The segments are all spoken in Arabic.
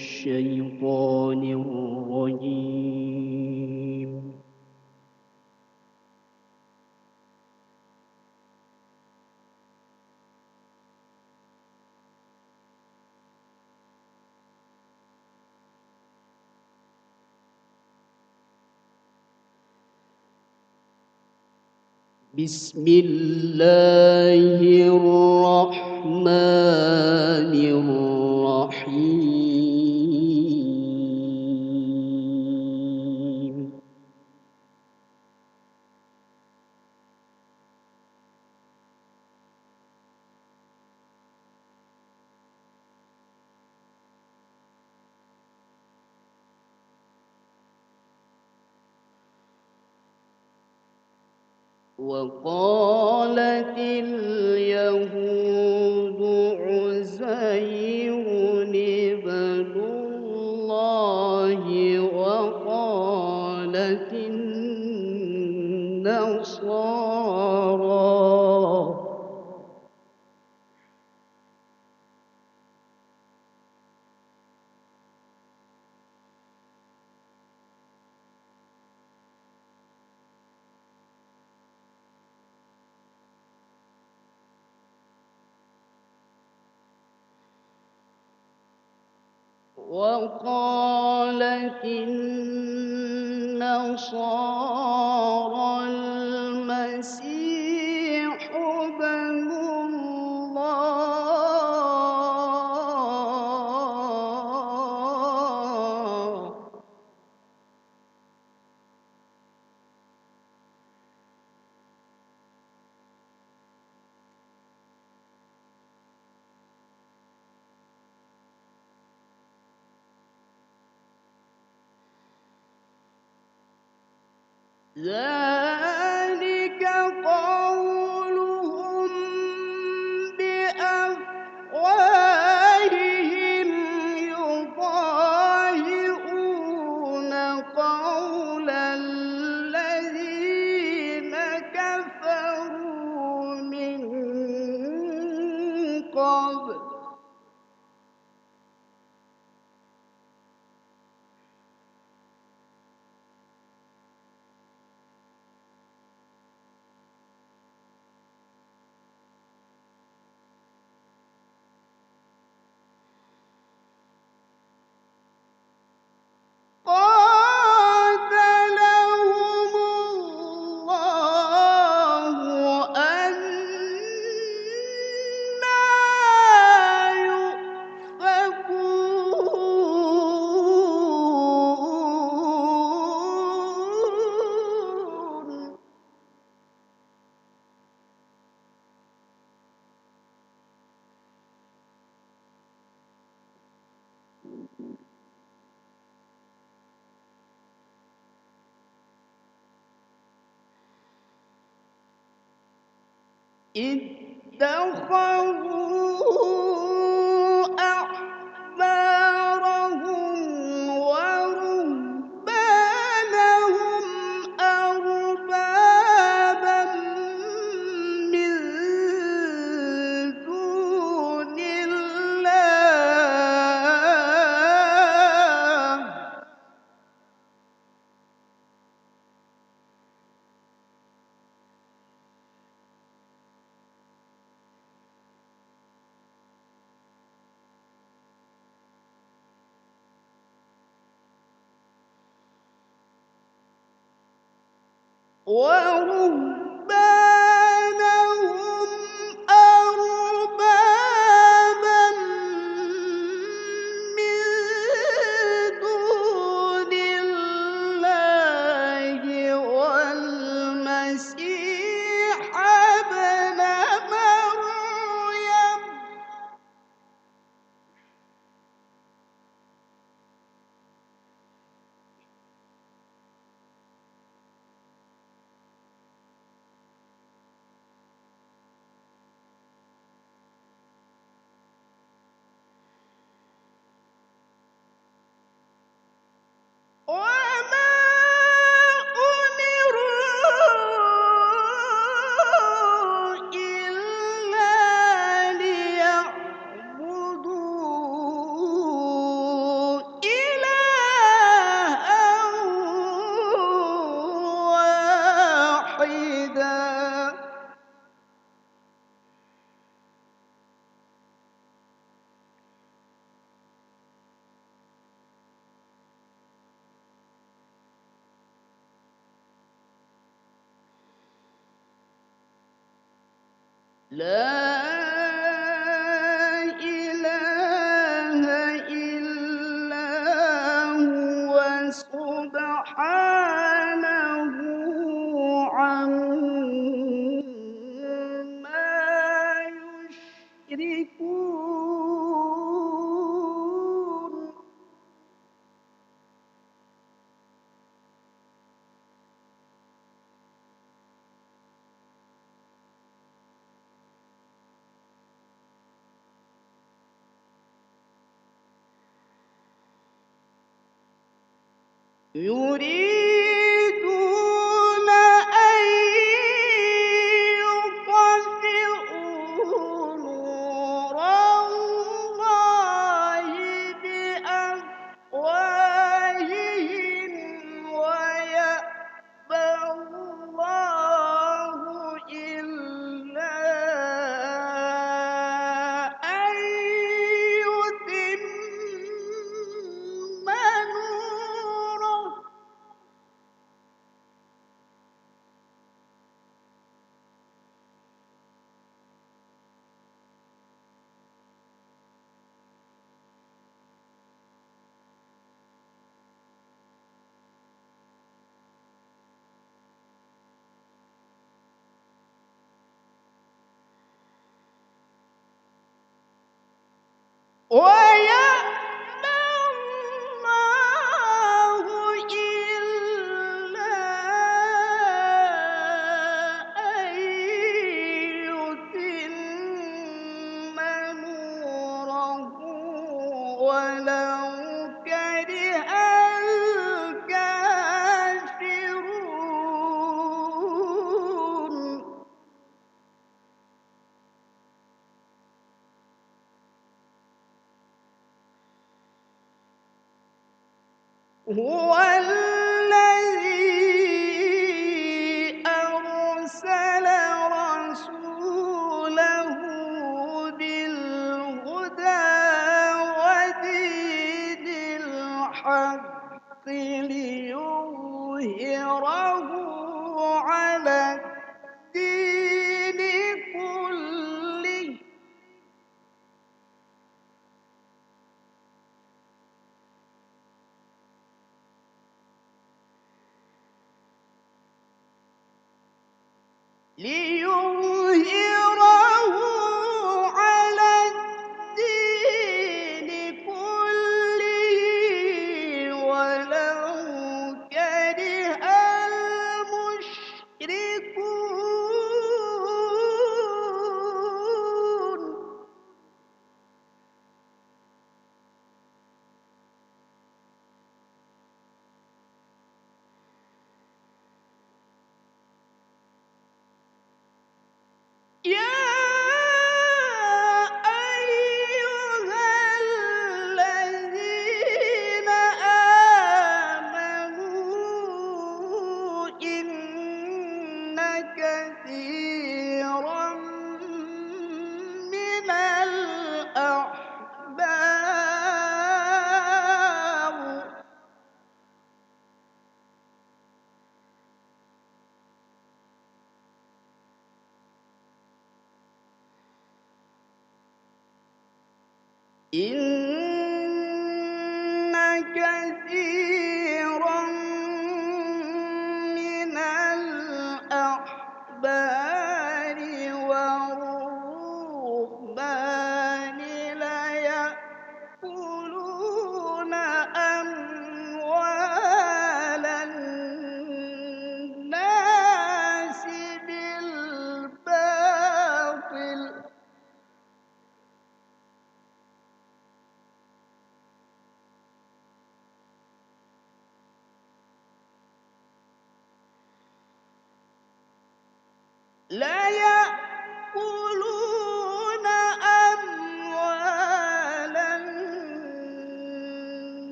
الشيطان الرجيم. بسم الله الرحمن الرحيم. وقالت اليهود عزير ابن الله وقالت النصارى المسيح ابن الله. ذلك قولهم بأفواههم يضاهئون قول الذين كفروا من قبل. قاتلهم الله أنى يؤفكون. اتخذوا أحبارهم ورهبانهم أربابا من دون الله ورهبانهم أربابا من دون الله والمسيح ابن مريم لا إله إلا هو سبحانه عما يشركون. يريدون أن يطفئوا نور الله بأفواههم ويأبى الله إلا أن يتم نوره. ويأبى الله إلا أن يتم نوره ولو كره الكافرون. هو الذي أرسل رسوله بالهدى ودين الحق ليظهره على الدين كله. ليظهره على الدين كله ولو كره المشركون. يا أيها الذين آمنوا إن كثيرا من الأحبار إن كثيرا من الأحبار والرهبان ليأكلون أموال الناس بالباطل لا يأكلون أموال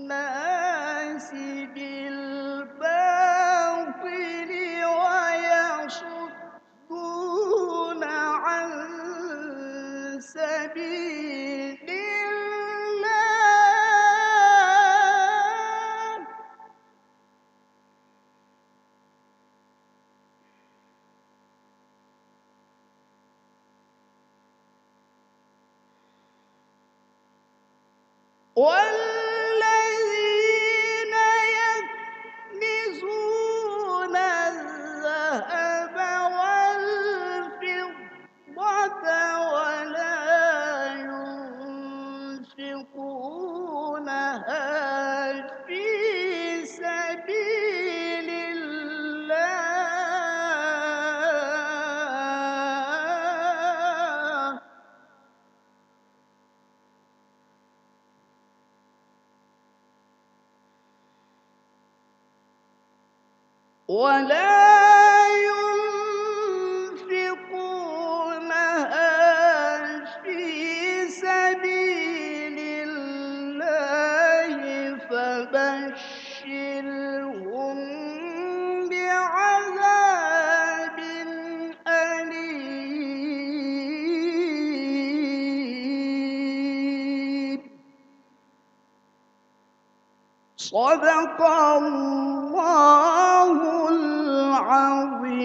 الناس بالباطل ويصدون عن سبيل الله. والذين يكنزون الذهب والفضة ولا ينفقونها في سبيل الله فبشرهم بعذاب أليم. صدق الله العظيم.